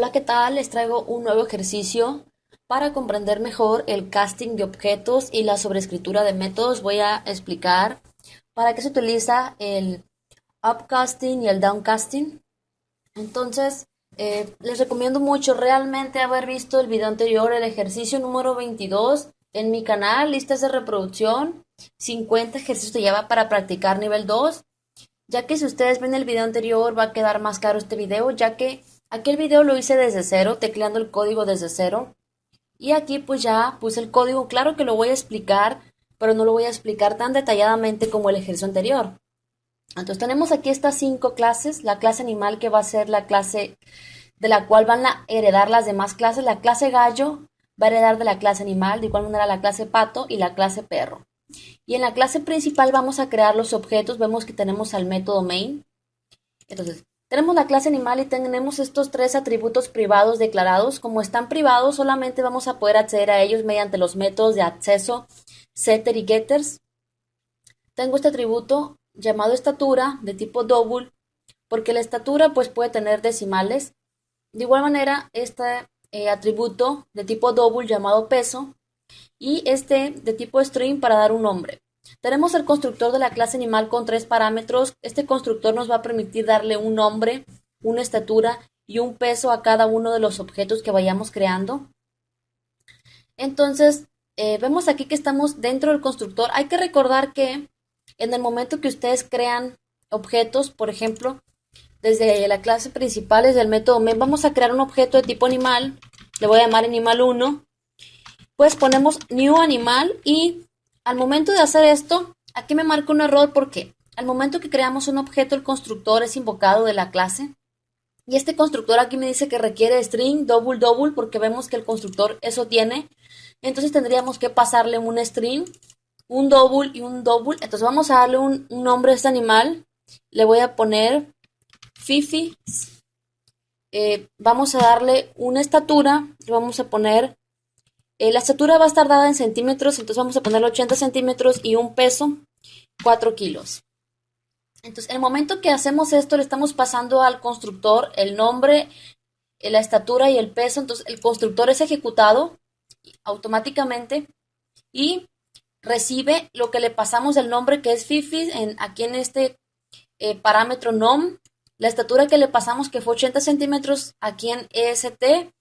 Hola, ¿qué tal? Les traigo un nuevo ejercicio para comprender mejor el casting de objetos y la sobreescritura de métodos. Voy a explicar para qué se utiliza el upcasting y el downcasting. Entonces, les recomiendo mucho realmente haber visto el video anterior, el ejercicio número 22 en mi canal, listas de reproducción, 50 ejercicios te lleva para practicar nivel 2, ya que si ustedes ven el video anterior va a quedar más claro este video, ya que aquel video lo hice desde cero, tecleando el código desde cero. Y aquí pues ya puse el código, claro que lo voy a explicar, pero no lo voy a explicar tan detalladamente como el ejercicio anterior. Entonces tenemos aquí estas 5 clases, la clase animal que va a ser la clase de la cual van a heredar las demás clases, la clase gallo va a heredar de la clase animal, de igual manera la clase pato y la clase perro. Y en la clase principal vamos a crear los objetos, vemos que tenemos al método main. Entonces, tenemos la clase animal y tenemos estos 3 atributos privados declarados. Como están privados, solamente vamos a poder acceder a ellos mediante los métodos de acceso setter y getters. Tengo este atributo llamado estatura de tipo double, porque la estatura pues puede tener decimales. De igual manera, este atributo de tipo double llamado peso y este de tipo string para dar un nombre. Tenemos el constructor de la clase animal con 3 parámetros. Este constructor nos va a permitir darle un nombre, una estatura y un peso a cada uno de los objetos que vayamos creando. Entonces, vemos aquí que estamos dentro del constructor. Hay que recordar que en el momento que ustedes crean objetos, por ejemplo, desde la clase principal, desde el método main, vamos a crear un objeto de tipo animal. Le voy a llamar animal 1. Pues ponemos new animal y al momento de hacer esto, aquí me marca un error porque al momento que creamos un objeto, el constructor es invocado de la clase. Y este constructor aquí me dice que requiere string double double porque vemos que el constructor eso tiene. Entonces tendríamos que pasarle un string, un double y un double. Entonces vamos a darle un nombre a este animal. Le voy a poner Fifi. Vamos a darle una estatura. Le vamos a poner la estatura va a estar dada en centímetros, entonces vamos a ponerle 80 centímetros y un peso, 4 kilos. Entonces, en el momento que hacemos esto, le estamos pasando al constructor el nombre, la estatura y el peso. Entonces, el constructor es ejecutado automáticamente y recibe lo que le pasamos del nombre, que es Fifi, aquí en este parámetro nom, la estatura que le pasamos, que fue 80 centímetros, aquí en EST,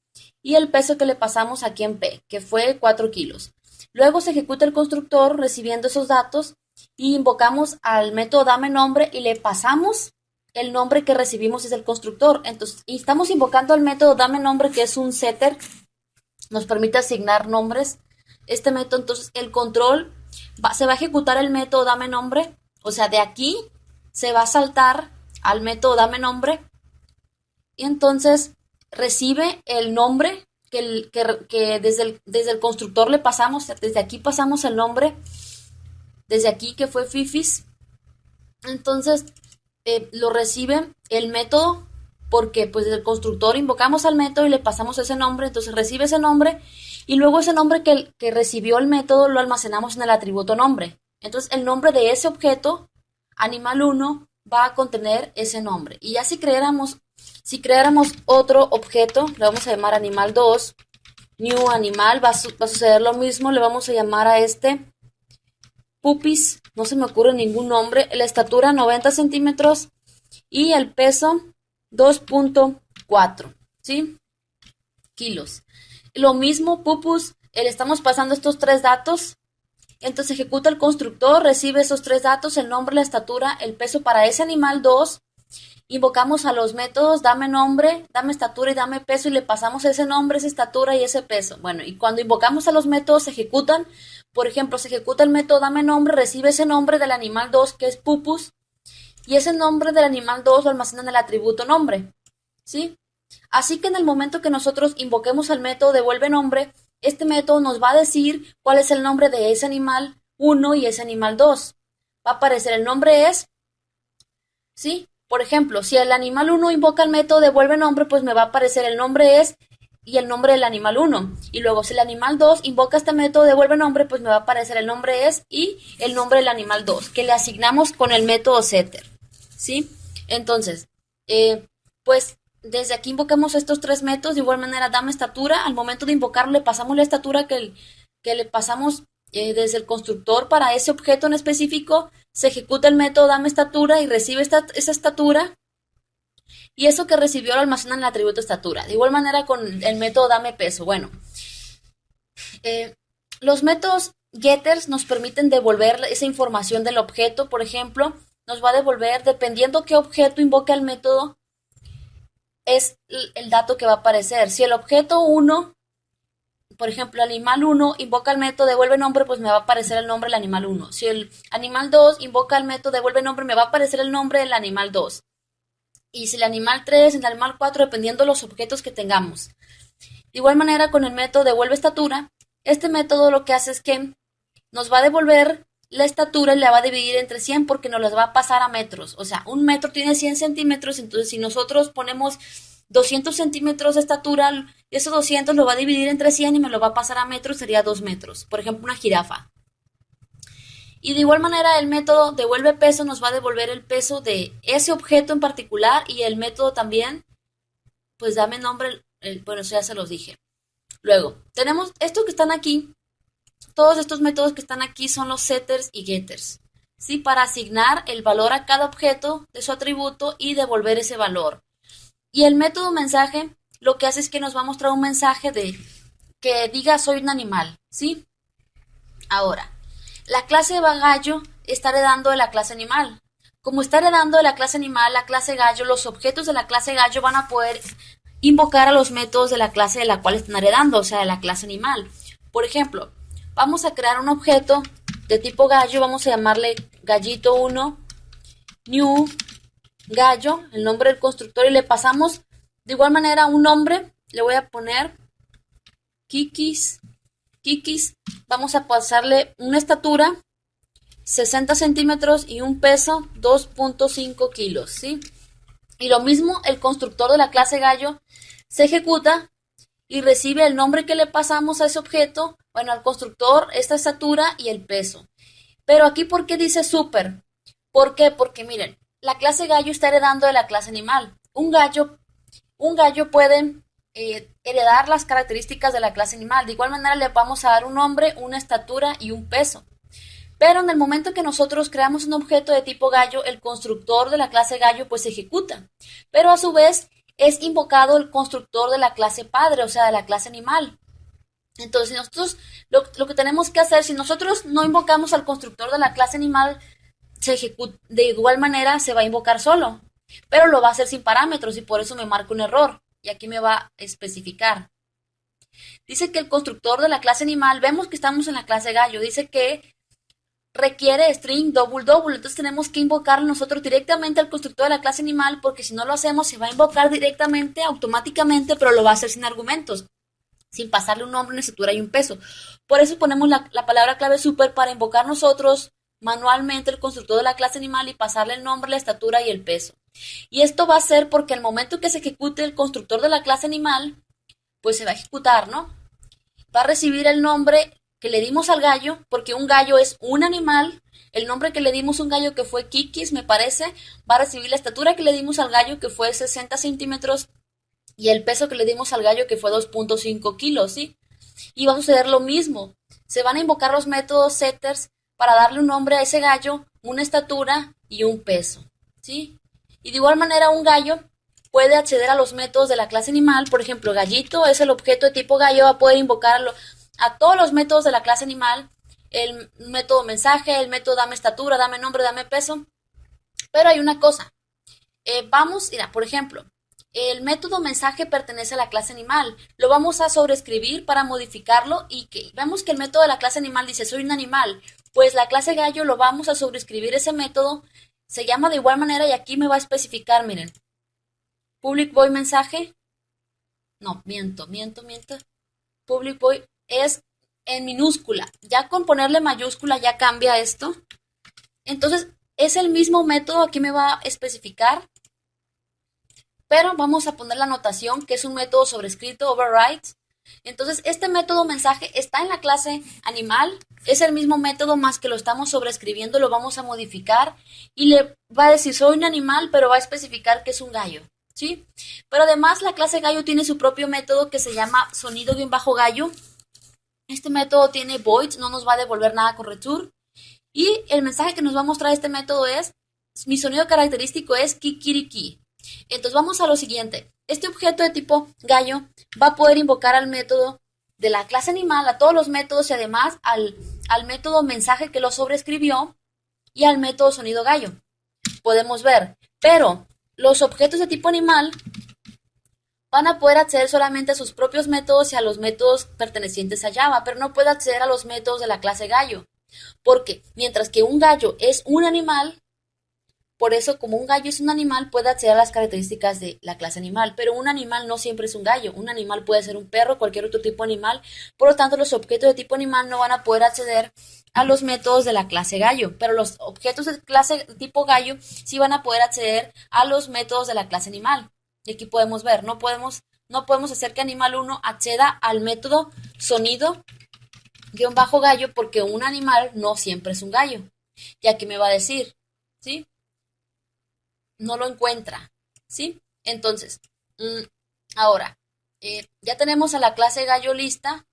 y el peso que le pasamos aquí en P, que fue 4 kilos. Luego se ejecuta el constructor recibiendo esos datos y invocamos al método dame nombre y le pasamos el nombre que recibimos desde el constructor. Entonces, y estamos invocando al método dame nombre, que es un setter, nos permite asignar nombres. Este método, entonces, el control se va a ejecutar el método dame nombre, o sea, de aquí se va a saltar al método dame nombre y entonces recibe el nombre que desde el constructor le pasamos, desde aquí pasamos el nombre, desde aquí que fue Fifis, entonces lo recibe el método porque pues desde el constructor invocamos al método y le pasamos ese nombre, entonces recibe ese nombre y luego ese nombre que recibió el método lo almacenamos en el atributo nombre. Entonces el nombre de ese objeto, animal 1, va a contener ese nombre. Y ya si creáramos otro objeto, le vamos a llamar animal 2, new animal, va a suceder lo mismo, le vamos a llamar a este pupis, no se me ocurre ningún nombre, la estatura 90 centímetros y el peso 2.4, ¿sí? Kilos. Lo mismo, pupus, le estamos pasando estos 3 datos, entonces ejecuta el constructor, recibe esos 3 datos, el nombre, la estatura, el peso para ese animal 2, invocamos a los métodos dame nombre, dame estatura y dame peso y le pasamos ese nombre, esa estatura y ese peso. Bueno, y cuando invocamos a los métodos se ejecutan, por ejemplo, se ejecuta el método dame nombre, recibe ese nombre del animal 2 que es pupus y ese nombre del animal 2 lo almacena en el atributo nombre, ¿sí? Así que en el momento que nosotros invoquemos al método devuelve nombre, este método nos va a decir cuál es el nombre de ese animal 1 y ese animal 2. Va a aparecer el nombre es, ¿sí? Por ejemplo, si el animal 1 invoca el método devuelve nombre, pues me va a aparecer el nombre es y el nombre del animal 1. Y luego si el animal 2 invoca este método devuelve nombre, pues me va a aparecer el nombre es y el nombre del animal 2, que le asignamos con el método setter, ¿sí? Entonces, pues desde aquí invocamos estos tres métodos, de igual manera dame estatura, al momento de invocarlo le pasamos la estatura que le pasamos desde el constructor para ese objeto en específico, se ejecuta el método dame estatura y recibe esa estatura, y eso que recibió lo almacena en el atributo estatura. De igual manera con el método dame peso. Bueno, los métodos getters nos permiten devolver esa información del objeto, por ejemplo, nos va a devolver, dependiendo qué objeto invoca el método, es el dato que va a aparecer. Si el objeto 1, por ejemplo, el animal 1 invoca el método devuelve nombre, pues me va a aparecer el nombre del animal 1. Si el animal 2 invoca el método devuelve nombre, me va a aparecer el nombre del animal 2. Y si el animal 3, el animal 4, dependiendo de los objetos que tengamos. De igual manera, con el método devuelve estatura, este método lo que hace es que nos va a devolver la estatura y la va a dividir entre 100 porque nos las va a pasar a metros. O sea, un metro tiene 100 centímetros, entonces si nosotros ponemos 200 centímetros de estatura, esos 200 lo va a dividir entre 100 y me lo va a pasar a metros, sería 2 metros. Por ejemplo, una jirafa. Y de igual manera el método devuelve peso nos va a devolver el peso de ese objeto en particular y el método también, pues dame nombre, bueno, eso ya se los dije. Luego, tenemos estos que están aquí, todos estos métodos que están aquí son los setters y getters, ¿sí? Para asignar el valor a cada objeto de su atributo y devolver ese valor. Y el método mensaje lo que hace es que nos va a mostrar un mensaje de que diga soy un animal, ¿sí? Ahora, la clase gallo está heredando de la clase animal. Como está heredando de la clase animal, la clase gallo, los objetos de la clase gallo van a poder invocar a los métodos de la clase de la cual están heredando, o sea, de la clase animal. Por ejemplo, vamos a crear un objeto de tipo gallo, vamos a llamarle gallito 1, new, gallo, el nombre del constructor, y le pasamos de igual manera un nombre, le voy a poner Kikis, vamos a pasarle una estatura 60 centímetros y un peso 2.5 kilos, ¿sí? Y lo mismo, el constructor de la clase gallo se ejecuta y recibe el nombre que le pasamos a ese objeto, bueno, al constructor, esta estatura y el peso. Pero aquí, ¿por qué dice super? ¿Por qué? Porque miren, la clase gallo está heredando de la clase animal. Un gallo puede heredar las características de la clase animal. De igual manera le vamos a dar un nombre, una estatura y un peso. Pero en el momento que nosotros creamos un objeto de tipo gallo, el constructor de la clase gallo pues se ejecuta. Pero a su vez es invocado el constructor de la clase padre, o sea, de la clase animal. Entonces nosotros lo que tenemos que hacer, si nosotros no invocamos al constructor de la clase animal, se ejecuta, de igual manera se va a invocar solo. Pero lo va a hacer sin parámetros y por eso me marca un error. Y aquí me va a especificar. Dice que el constructor de la clase animal, vemos que estamos en la clase gallo, dice que requiere string double, entonces tenemos que invocar nosotros directamente al constructor de la clase animal porque si no lo hacemos se va a invocar directamente, automáticamente, pero lo va a hacer sin argumentos, sin pasarle un nombre, una estatura y un peso. Por eso ponemos la palabra clave super para invocar nosotros manualmente el constructor de la clase animal y pasarle el nombre, la estatura y el peso. Y esto va a ser porque al momento que se ejecute el constructor de la clase animal, pues se va a ejecutar, ¿no? Va a recibir el nombre que le dimos al gallo, porque un gallo es un animal, el nombre que le dimos a un gallo que fue Kikis, me parece, va a recibir la estatura que le dimos al gallo que fue 60 centímetros y el peso que le dimos al gallo que fue 2.5 kilos, ¿sí? Y va a suceder lo mismo, se van a invocar los métodos setters para darle un nombre a ese gallo, una estatura y un peso, ¿sí? Y de igual manera un gallo puede acceder a los métodos de la clase animal, por ejemplo, gallito es el objeto de tipo gallo, va a poder invocarlo a todos los métodos de la clase animal, el método mensaje, el método dame estatura, dame nombre, dame peso. Pero hay una cosa, mira, por ejemplo, el método mensaje pertenece a la clase animal, lo vamos a sobreescribir para modificarlo y que vemos que el método de la clase animal dice soy un animal, pues la clase gallo lo vamos a sobreescribir ese método, se llama de igual manera y aquí me va a especificar, miren, public void mensaje, no, miento, public void es en minúscula, ya con ponerle mayúscula ya cambia esto, entonces es el mismo método, aquí me va a especificar, pero vamos a poner la anotación que es un método sobrescrito, override, entonces este método mensaje está en la clase animal, es el mismo método más que lo estamos sobrescribiendo, lo vamos a modificar y le va a decir soy un animal, pero va a especificar que es un gallo, ¿sí? Pero además la clase gallo tiene su propio método que se llama sonido-gallo. Este método tiene voids, no nos va a devolver nada con return. Y el mensaje que nos va a mostrar este método es, mi sonido característico es kikiriki. Entonces vamos a lo siguiente. Este objeto de tipo gallo va a poder invocar al método de la clase animal, a todos los métodos y además al método mensaje que lo sobreescribió y al método sonido gallo. Podemos ver, pero los objetos de tipo animal van a poder acceder solamente a sus propios métodos y a los métodos pertenecientes a Java, pero no puede acceder a los métodos de la clase gallo. Porque mientras que un gallo es un animal, por eso como un gallo es un animal, puede acceder a las características de la clase animal, pero un animal no siempre es un gallo. Un animal puede ser un perro, cualquier otro tipo de animal. Por lo tanto, los objetos de tipo animal no van a poder acceder a los métodos de la clase gallo, pero los objetos de clase tipo gallo sí van a poder acceder a los métodos de la clase animal. Y aquí podemos ver, no podemos hacer que animal 1 acceda al método sonido-gallo porque un animal no siempre es un gallo. Y aquí me va a decir, ¿sí? No lo encuentra, ¿sí? Entonces, ahora, ya tenemos a la clase gallo lista.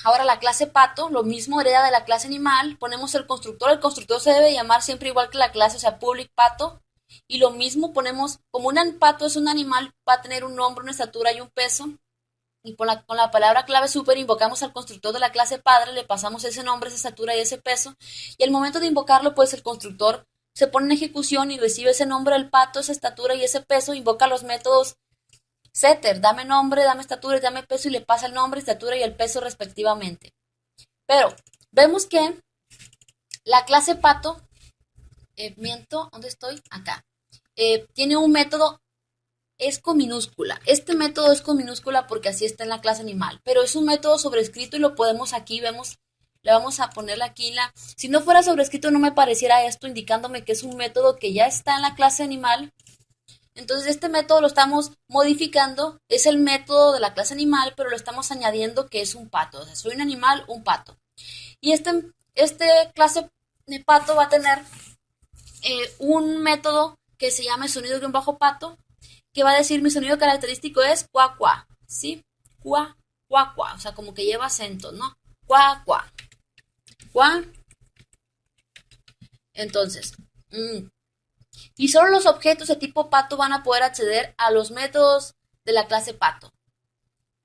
Ahora la clase pato, lo mismo hereda de la clase animal, ponemos el constructor se debe llamar siempre igual que la clase, o sea, public pato, y lo mismo ponemos, como un pato es un animal, va a tener un nombre, una estatura y un peso, y con la palabra clave super invocamos al constructor de la clase padre, le pasamos ese nombre, esa estatura y ese peso, y al momento de invocarlo, pues el constructor se pone en ejecución y recibe ese nombre del pato, esa estatura y ese peso, invoca los métodos setter, dame nombre, dame estatura y dame peso y le pasa el nombre, estatura y el peso respectivamente. Pero vemos que la clase pato, ¿dónde estoy? Acá. Tiene un método es con minúscula. Este método es con minúscula porque así está en la clase animal, pero es un método sobrescrito y lo podemos aquí, vemos, le vamos a ponerle aquí si no fuera sobrescrito no me pareciera esto indicándome que es un método que ya está en la clase animal. Entonces este método lo estamos modificando, es el método de la clase animal, pero lo estamos añadiendo que es un pato, o sea, soy un animal, un pato. Y este clase de pato va a tener un método que se llama sonido-pato, que va a decir mi sonido característico es cuá cuá, ¿sí? Cuá, cuá, cuá, o sea, como que lleva acento, ¿no? Cuá, cuá, cuá. Entonces, y solo los objetos de tipo pato van a poder acceder a los métodos de la clase pato.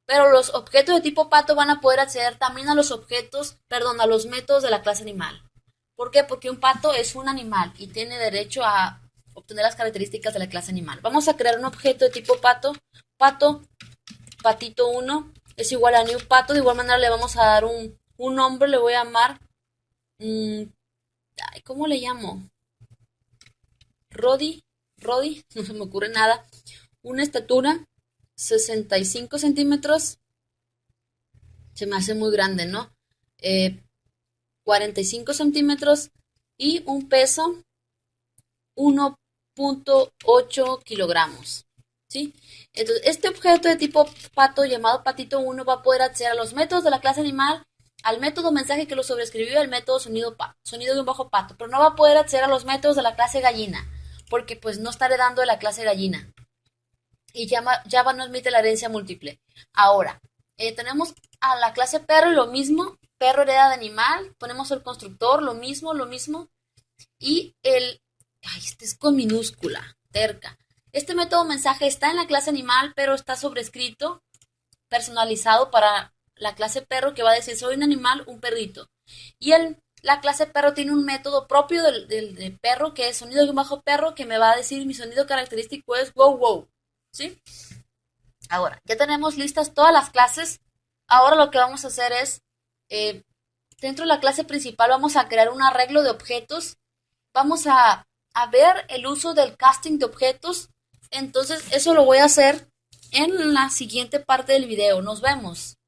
Pero los objetos de tipo pato van a poder acceder también a los a los métodos de la clase animal. ¿Por qué? Porque un pato es un animal y tiene derecho a obtener las características de la clase animal. Vamos a crear un objeto de tipo pato, patito 1 es igual a new pato. De igual manera le vamos a dar un nombre, le voy a llamar, ¿cómo le llamo? Rodi, no se me ocurre nada. Una estatura, 65 centímetros, se me hace muy grande, ¿no? 45 centímetros y un peso 1.8 kilogramos, ¿sí? Entonces, este objeto de tipo pato llamado patito 1 va a poder acceder a los métodos de la clase animal, al método mensaje que lo sobreescribió, al método sonido de un bajo pato, pero no va a poder acceder a los métodos de la clase gallina, porque pues no está heredando de la clase gallina. Y Java no admite la herencia múltiple. Ahora, tenemos a la clase perro y lo mismo, perro hereda de animal, ponemos el constructor, lo mismo, y este es con minúscula, terca. Este método mensaje está en la clase animal, pero está sobrescrito, personalizado para la clase perro que va a decir soy un animal, un perrito. Y la clase perro tiene un método propio del perro que es sonido-perro que me va a decir mi sonido característico es wow wow. ¿Sí? Ahora, ya tenemos listas todas las clases. Ahora lo que vamos a hacer es, dentro de la clase principal vamos a crear un arreglo de objetos. Vamos a ver el uso del casting de objetos. Entonces, eso lo voy a hacer en la siguiente parte del video. Nos vemos.